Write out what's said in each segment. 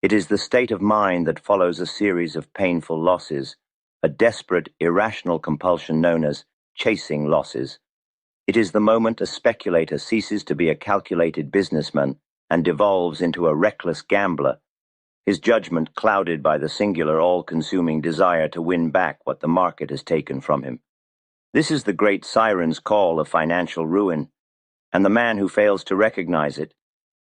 It is the state of mind that follows a series of painful losses, a desperate, irrational compulsion known as chasing losses. It is the moment a speculator ceases to be a calculated businessman and devolves into a reckless gambler, his judgment clouded by the singular, all-consuming desire to win back what the market has taken from him. This is the great siren's call of financial ruin, and the man who fails to recognize it,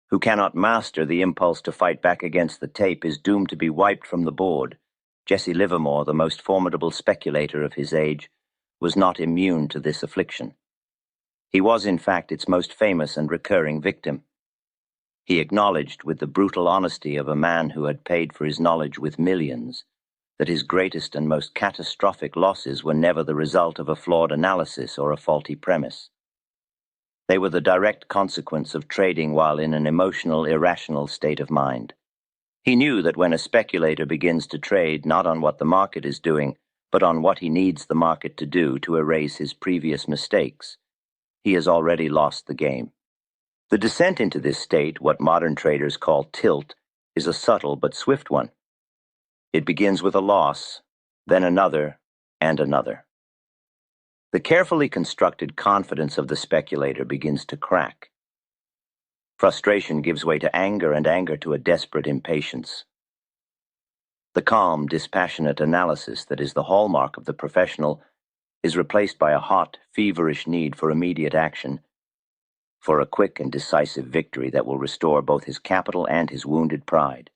who cannot master the impulse to fight back against the tape, is doomed to be wiped from the board. Jesse Livermore, the most formidable speculator of his age, was not immune to this affliction. He was, in fact, its most famous and recurring victim. He acknowledged, with the brutal honesty of a man who had paid for his knowledge with millions, that his greatest and most catastrophic losses were never the result of a flawed analysis or a faulty premise. They were the direct consequence of trading while in an emotional, irrational state of mind. He knew that when a speculator begins to trade not on what the market is doing, but on what he needs the market to do to erase his previous mistakes, he has already lost the game. The descent into this state, what modern traders call tilt, is a subtle but swift one. It begins with a loss, then another, and another. The carefully constructed confidence of the speculator begins to crack. Frustration gives way to anger, and anger to a desperate impatience. The calm, dispassionate analysis that is the hallmark of the professional is replaced by a hot, feverish need for immediate action, for a quick and decisive victory that will restore both his capital and his wounded pride.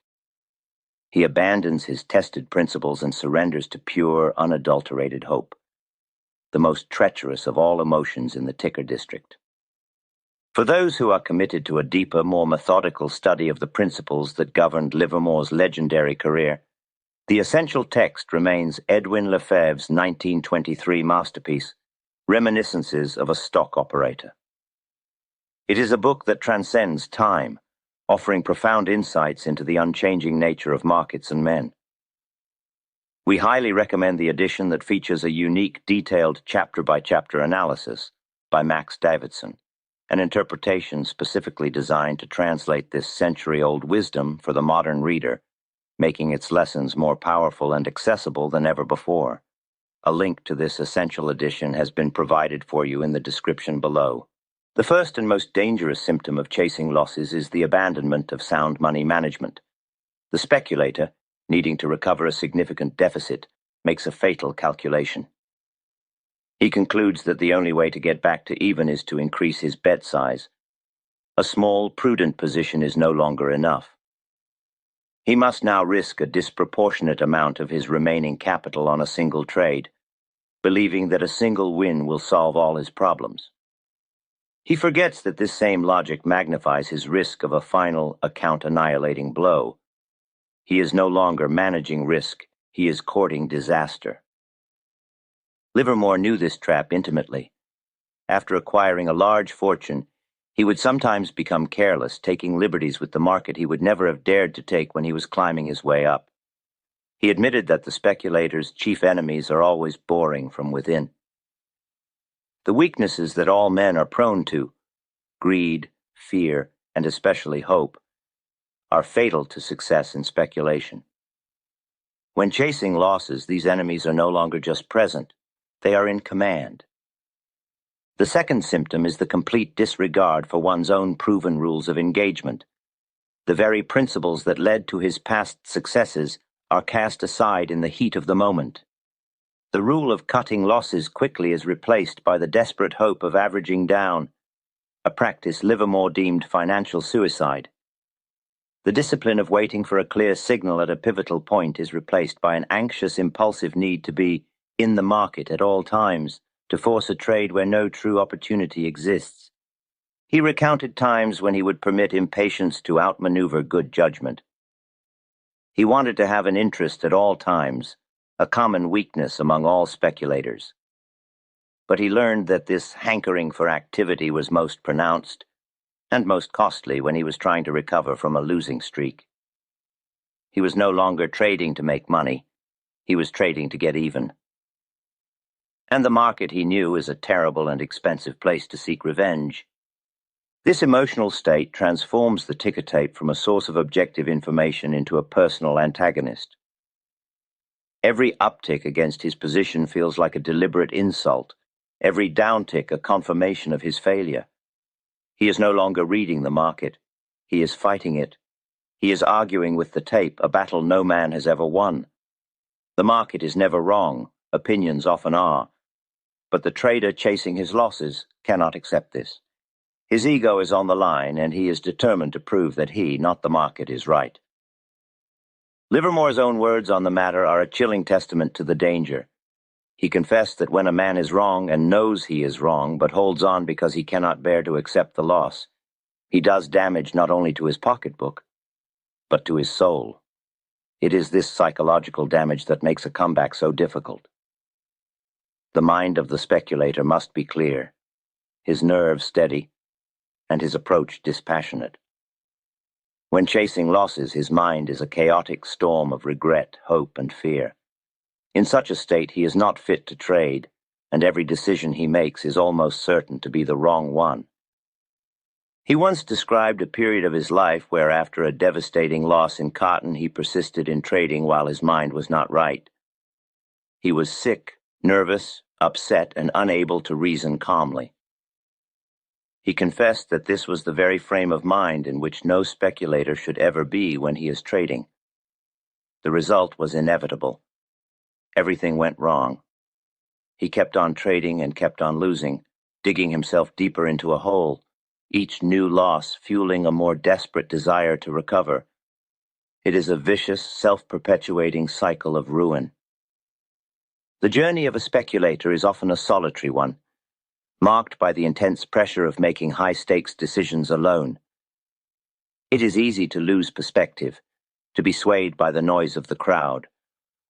He abandons his tested principles and surrenders to pure, unadulterated hope, the most treacherous of all emotions in the ticker district. For those who are committed to a deeper, more methodical study of the principles that governed Livermore's legendary career, the essential text remains Edwin Lefebvre's 1923 masterpiece, Reminiscences of a Stock Operator. It is a book that transcends time, offering profound insights into the unchanging nature of markets and men. We highly recommend the edition that features a unique, detailed chapter-by-chapter analysis by Max Davidson, an interpretation specifically designed to translate this century-old wisdom for the modern reader, making its lessons more powerful and accessible than ever before. A link to this essential edition has been provided for you in the description below. The first and most dangerous symptom of chasing losses is the abandonment of sound money management. The speculator, needing to recover a significant deficit, makes a fatal calculation. He concludes that the only way to get back to even is to increase his bet size. A small, prudent position is no longer enough. He must now risk a disproportionate amount of his remaining capital on a single trade, believing that a single win will solve all his problems. He forgets that this same logic magnifies his risk of a final, account-annihilating blow. He is no longer managing risk, he is courting disaster. Livermore knew this trap intimately. After acquiring a large fortune, he would sometimes become careless, taking liberties with the market he would never have dared to take when he was climbing his way up. He admitted that the speculator's chief enemies are always boring from within. The weaknesses that all men are prone to, greed, fear, and especially hope, are fatal to success in speculation. When chasing losses, these enemies are no longer just present, they are in command. The second symptom is the complete disregard for one's own proven rules of engagement. The very principles that led to his past successes are cast aside in the heat of the moment. The rule of cutting losses quickly is replaced by the desperate hope of averaging down, a practice Livermore deemed financial suicide. The discipline of waiting for a clear signal at a pivotal point is replaced by an anxious, impulsive need to be in the market at all times, to force a trade where no true opportunity exists. He recounted times when he would permit impatience to outmaneuver good judgment. He wanted to have an interest at all times, a common weakness among all speculators. But he learned that this hankering for activity was most pronounced and most costly when he was trying to recover from a losing streak. He was no longer trading to make money, he was trading to get even. And the market, he knew, is a terrible and expensive place to seek revenge. This emotional state transforms the ticker tape from a source of objective information into a personal antagonist. Every uptick against his position feels like a deliberate insult, every downtick a confirmation of his failure. He is no longer reading the market. He is fighting it. He is arguing with the tape, a battle no man has ever won. The market is never wrong, opinions often are, but the trader chasing his losses cannot accept this. His ego is on the line, and he is determined to prove that he, not the market, is right. Livermore's own words on the matter are a chilling testament to the danger. He confessed that when a man is wrong and knows he is wrong, but holds on because he cannot bear to accept the loss, he does damage not only to his pocketbook, but to his soul. It is this psychological damage that makes a comeback so difficult. The mind of the speculator must be clear, his nerves steady, and his approach dispassionate. When chasing losses, his mind is a chaotic storm of regret, hope, and fear. In such a state, he is not fit to trade, and every decision he makes is almost certain to be the wrong one. He once described a period of his life where, after a devastating loss in cotton, he persisted in trading while his mind was not right. He was sick, nervous, upset, and unable to reason calmly. He confessed that this was the very frame of mind in which no speculator should ever be when he is trading. The result was inevitable. Everything went wrong. He kept on trading and kept on losing, digging himself deeper into a hole, each new loss fueling a more desperate desire to recover. It is a vicious, self-perpetuating cycle of ruin. The journey of a speculator is often a solitary one, marked by the intense pressure of making high-stakes decisions alone. It is easy to lose perspective, to be swayed by the noise of the crowd,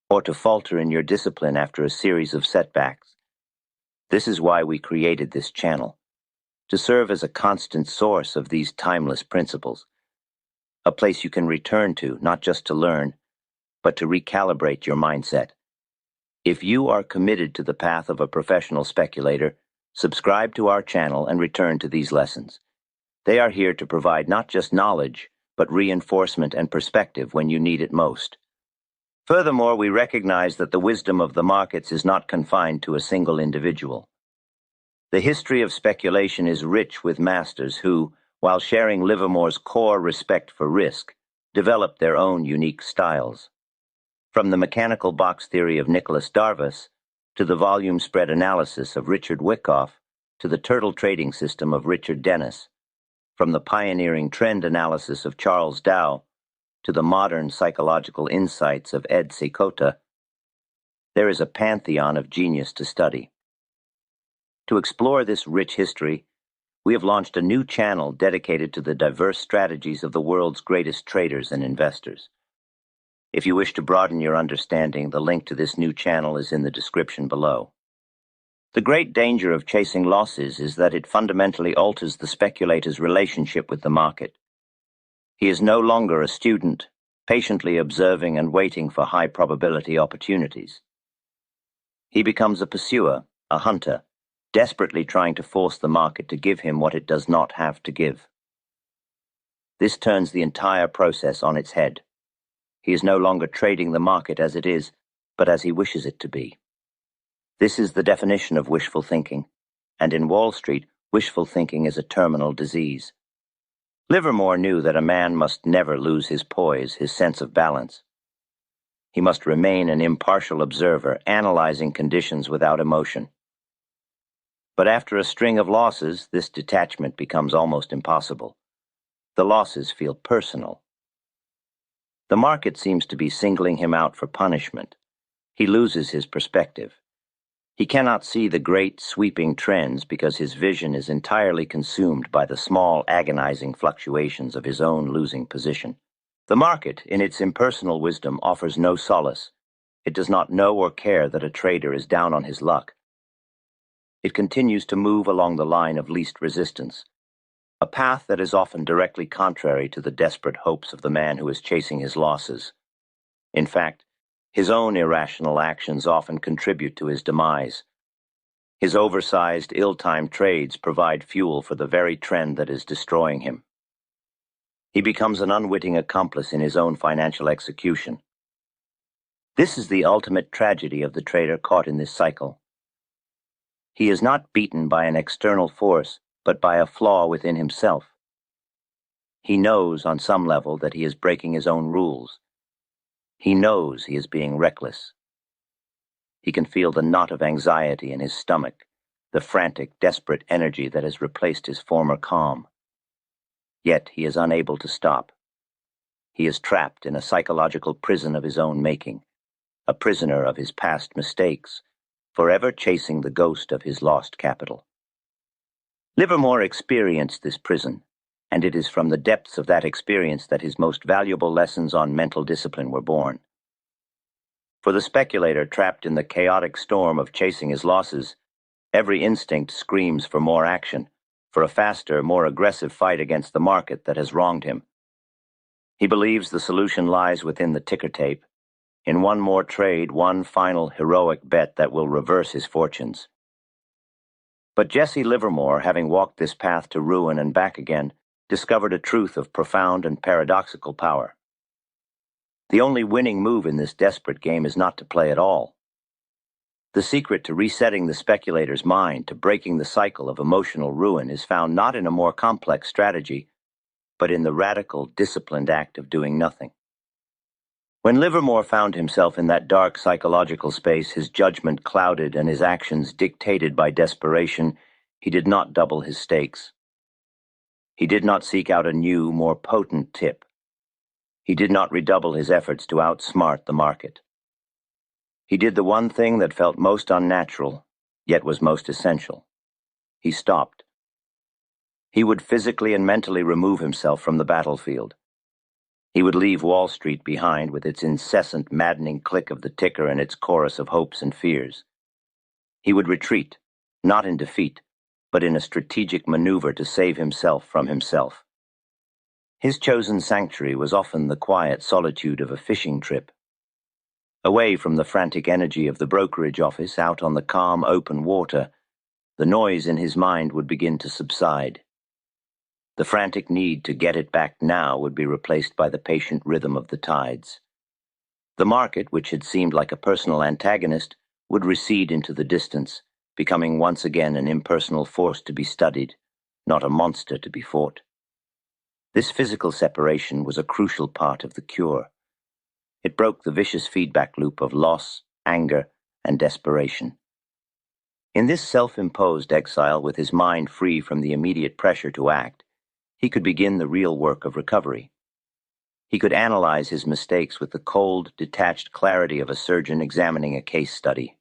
or to falter in your discipline after a series of setbacks. This is why we created this channel, to serve as a constant source of these timeless principles, a place you can return to not just to learn, but to recalibrate your mindset. If you are committed to the path of a professional speculator, subscribe to our channel and return to these lessons. They are here to provide not just knowledge, but reinforcement and perspective when you need it most. Furthermore, we recognize that the wisdom of the markets is not confined to a single individual. The history of speculation is rich with masters who, while sharing Livermore's core respect for risk, developed their own unique styles. From the mechanical box theory of Nicholas Darvas, to the volume spread analysis of Richard Wyckoff, to the turtle trading system of Richard Dennis, from the pioneering trend analysis of Charles Dow, to the modern psychological insights of Ed Seykota, there is a pantheon of genius to study. To explore this rich history, we have launched a new channel dedicated to the diverse strategies of the world's greatest traders and investors. If you wish to broaden your understanding, the link to this new channel is in the description below. The great danger of chasing losses is that it fundamentally alters the speculator's relationship with the market. He is no longer a student, patiently observing and waiting for high probability opportunities. He becomes a pursuer, a hunter, desperately trying to force the market to give him what it does not have to give. This turns the entire process on its head. He is no longer trading the market as it is, but as he wishes it to be. This is the definition of wishful thinking, and in Wall Street, wishful thinking is a terminal disease. Livermore knew that a man must never lose his poise, his sense of balance. He must remain an impartial observer, analyzing conditions without emotion. But after a string of losses, this detachment becomes almost impossible. The losses feel personal. The market seems to be singling him out for punishment. He loses his perspective. He cannot see the great, sweeping trends because his vision is entirely consumed by the small, agonizing fluctuations of his own losing position. The market, in its impersonal wisdom, offers no solace. It does not know or care that a trader is down on his luck. It continues to move along the line of least resistance, a path that is often directly contrary to the desperate hopes of the man who is chasing his losses. In fact, his own irrational actions often contribute to his demise. His oversized, ill-timed trades provide fuel for the very trend that is destroying him. He becomes an unwitting accomplice in his own financial execution. This is the ultimate tragedy of the trader caught in this cycle. He is not beaten by an external force, but by a flaw within himself. He knows on some level that he is breaking his own rules. He knows he is being reckless. He can feel the knot of anxiety in his stomach, the frantic, desperate energy that has replaced his former calm. Yet he is unable to stop. He is trapped in a psychological prison of his own making, a prisoner of his past mistakes, forever chasing the ghost of his lost capital. Livermore experienced this prison, and it is from the depths of that experience that his most valuable lessons on mental discipline were born. For the speculator trapped in the chaotic storm of chasing his losses, every instinct screams for more action, for a faster, more aggressive fight against the market that has wronged him. He believes the solution lies within the ticker tape, in one more trade, one final heroic bet that will reverse his fortunes. But Jesse Livermore, having walked this path to ruin and back again, discovered a truth of profound and paradoxical power. The only winning move in this desperate game is not to play at all. The secret to resetting the speculator's mind, to breaking the cycle of emotional ruin, is found not in a more complex strategy, but in the radical, disciplined act of doing nothing. When Livermore found himself in that dark psychological space, his judgment clouded and his actions dictated by desperation, he did not double his stakes. He did not seek out a new, more potent tip. He did not redouble his efforts to outsmart the market. He did the one thing that felt most unnatural, yet was most essential. He stopped. He would physically and mentally remove himself from the battlefield. He would leave Wall Street behind with its incessant, maddening click of the ticker and its chorus of hopes and fears. He would retreat, not in defeat, but in a strategic maneuver to save himself from himself. His chosen sanctuary was often the quiet solitude of a fishing trip. Away from the frantic energy of the brokerage office, out on the calm, open water, the noise in his mind would begin to subside. The frantic need to get it back now would be replaced by the patient rhythm of the tides. The market, which had seemed like a personal antagonist, would recede into the distance, becoming once again an impersonal force to be studied, not a monster to be fought. This physical separation was a crucial part of the cure. It broke the vicious feedback loop of loss, anger, and desperation. In this self-imposed exile, with his mind free from the immediate pressure to act, he could begin the real work of recovery. He could analyze his mistakes with the cold, detached clarity of a surgeon examining a case study.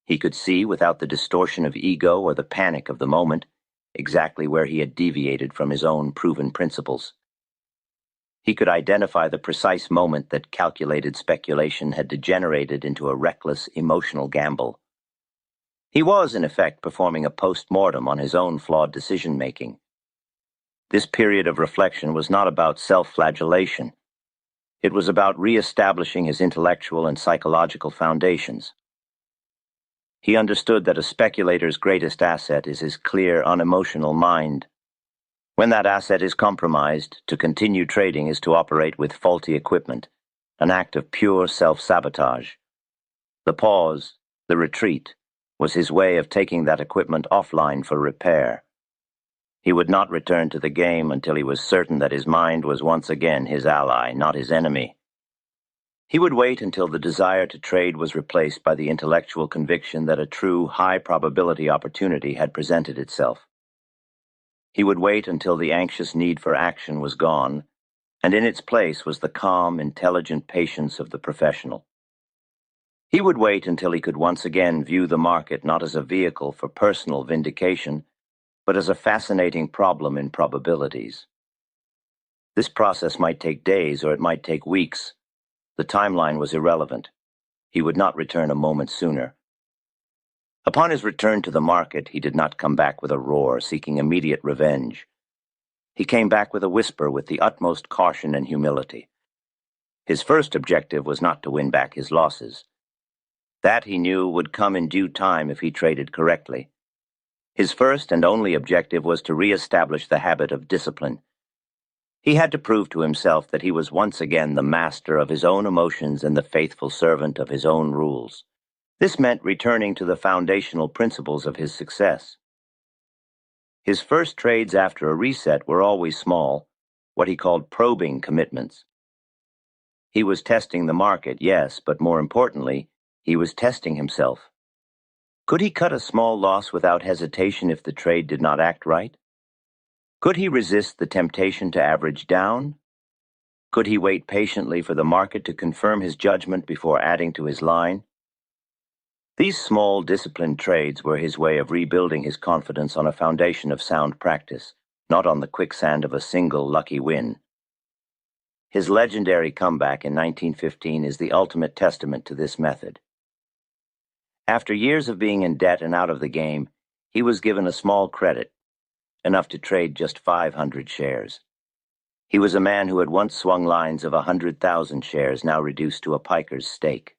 He could see, without the distortion of ego or the panic of the moment, exactly where he had deviated from his own proven principles. He could identify the precise moment that calculated speculation had degenerated into a reckless, emotional gamble. He was, in effect, performing a post-mortem on his own flawed decision-making. This period of reflection was not about self-flagellation. It was about re-establishing his intellectual and psychological foundations. He understood that a speculator's greatest asset is his clear, unemotional mind. When that asset is compromised, to continue trading is to operate with faulty equipment, an act of pure self-sabotage. The pause, the retreat, was his way of taking that equipment offline for repair. He would not return to the game until he was certain that his mind was once again his ally, not his enemy. He would wait until the desire to trade was replaced by the intellectual conviction that a true, high-probability opportunity had presented itself. He would wait until the anxious need for action was gone, and in its place was the calm, intelligent patience of the professional. He would wait until he could once again view the market not as a vehicle for personal vindication, but as a fascinating problem in probabilities. This process might take days or it might take weeks. The timeline was irrelevant. He would not return a moment sooner. Upon his return to the market, he did not come back with a roar, seeking immediate revenge. He came back with a whisper, with the utmost caution and humility. His first objective was not to win back his losses. That, he knew, would come in due time if he traded correctly. His first and only objective was to re-establish the habit of discipline. He had to prove to himself that he was once again the master of his own emotions and the faithful servant of his own rules. This meant returning to the foundational principles of his success. His first trades after a reset were always small, what he called probing commitments. He was testing the market, yes, but more importantly, he was testing himself. Could he cut a small loss without hesitation if the trade did not act right? Could he resist the temptation to average down? Could he wait patiently for the market to confirm his judgment before adding to his line? These small, disciplined trades were his way of rebuilding his confidence on a foundation of sound practice, not on the quicksand of a single lucky win. His legendary comeback in 1915 is the ultimate testament to this method. After years of being in debt and out of the game, he was given a small credit, enough to trade just 500 shares. He was a man who had once swung lines of 100,000 shares, now reduced to a piker's stake.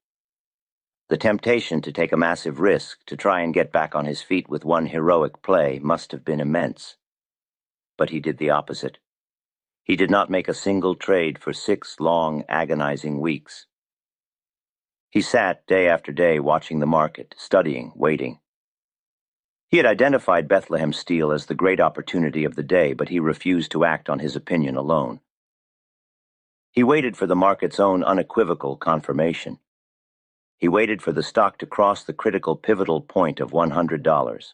The temptation to take a massive risk, to try and get back on his feet with one heroic play, must have been immense. But he did the opposite. He did not make a single trade for 6 long, agonizing weeks. He sat day after day watching the market, studying, waiting. He had identified Bethlehem Steel as the great opportunity of the day, but he refused to act on his opinion alone. He waited for the market's own unequivocal confirmation. He waited for the stock to cross the critical pivotal point of $100.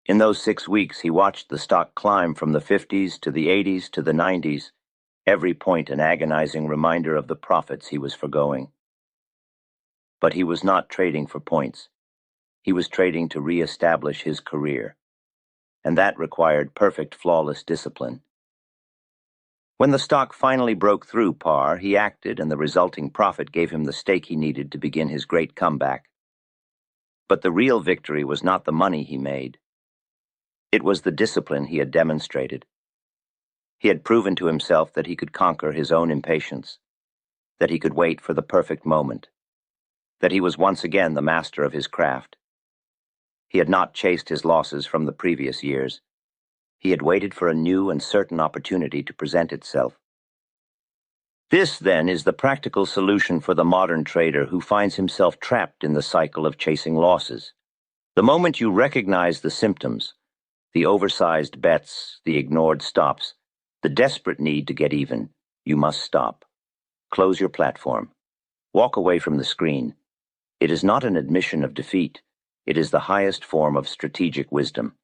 In those 6 weeks, he watched the stock climb from the 50s to the 80s to the 90s, every point an agonizing reminder of the profits he was foregoing. But he was not trading for points. He was trading to re-establish his career, and that required perfect, flawless discipline. When the stock finally broke through par, he acted, and the resulting profit gave him the stake he needed to begin his great comeback. But the real victory was not the money he made. It was the discipline he had demonstrated. He had proven to himself that he could conquer his own impatience, that he could wait for the perfect moment, that he was once again the master of his craft. He had not chased his losses from the previous years. He had waited for a new and certain opportunity to present itself. This, then, is the practical solution for the modern trader who finds himself trapped in the cycle of chasing losses. The moment you recognize the symptoms, the oversized bets, the ignored stops, the desperate need to get even, you must stop. Close your platform. Walk away from the screen. It is not an admission of defeat. It is the highest form of strategic wisdom.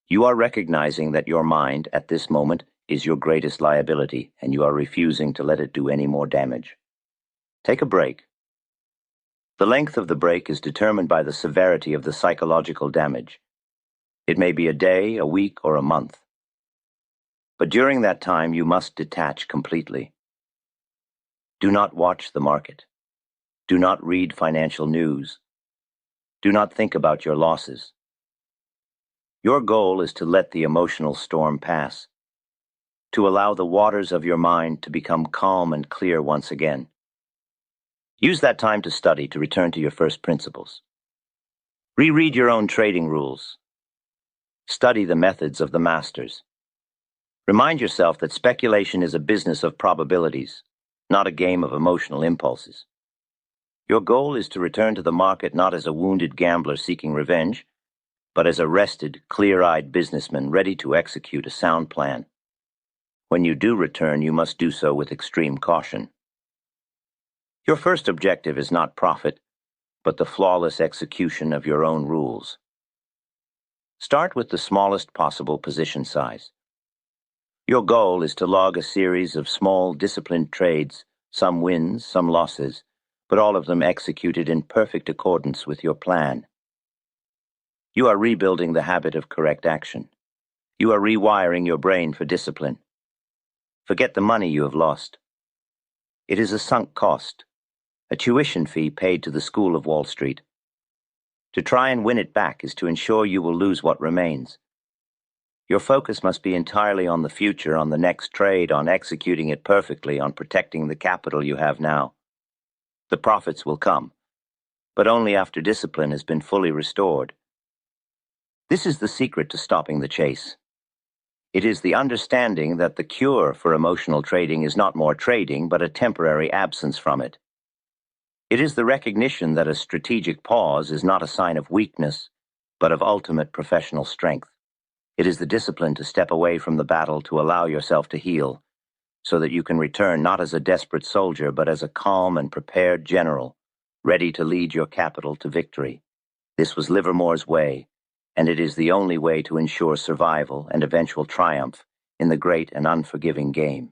You are recognizing that your mind, at this moment, is your greatest liability, and you are refusing to let it do any more damage. Take a break. The length of the break is determined by the severity of the psychological damage. It may be a day, a week, or a month. But during that time, you must detach completely. Do not watch the market. Do not read financial news. Do not think about your losses. Your goal is to let the emotional storm pass, to allow the waters of your mind to become calm and clear once again. Use that time to study, to return to your first principles. Reread your own trading rules. Study the methods of the masters. Remind yourself that speculation is a business of probabilities, not a game of emotional impulses. Your goal is to return to the market not as a wounded gambler seeking revenge, but as a rested, clear-eyed businessman ready to execute a sound plan. When you do return, you must do so with extreme caution. Your first objective is not profit, but the flawless execution of your own rules. Start with the smallest possible position size. Your goal is to log a series of small, disciplined trades, some wins, some losses, but all of them executed in perfect accordance with your plan. You are rebuilding the habit of correct action. You are rewiring your brain for discipline. Forget the money you have lost. It is a sunk cost, a tuition fee paid to the School of Wall Street. To try and win it back is to ensure you will lose what remains. Your focus must be entirely on the future, on the next trade, on executing it perfectly, on protecting the capital you have now. The profits will come, but only after discipline has been fully restored. This is the secret to stopping the chase. It is the understanding that the cure for emotional trading is not more trading, but a temporary absence from it. It is the recognition that a strategic pause is not a sign of weakness, but of ultimate professional strength. It is the discipline to step away from the battle to allow yourself to heal, so that you can return not as a desperate soldier, but as a calm and prepared general, ready to lead your capital to victory. This was Livermore's way, and it is the only way to ensure survival and eventual triumph in the great and unforgiving game.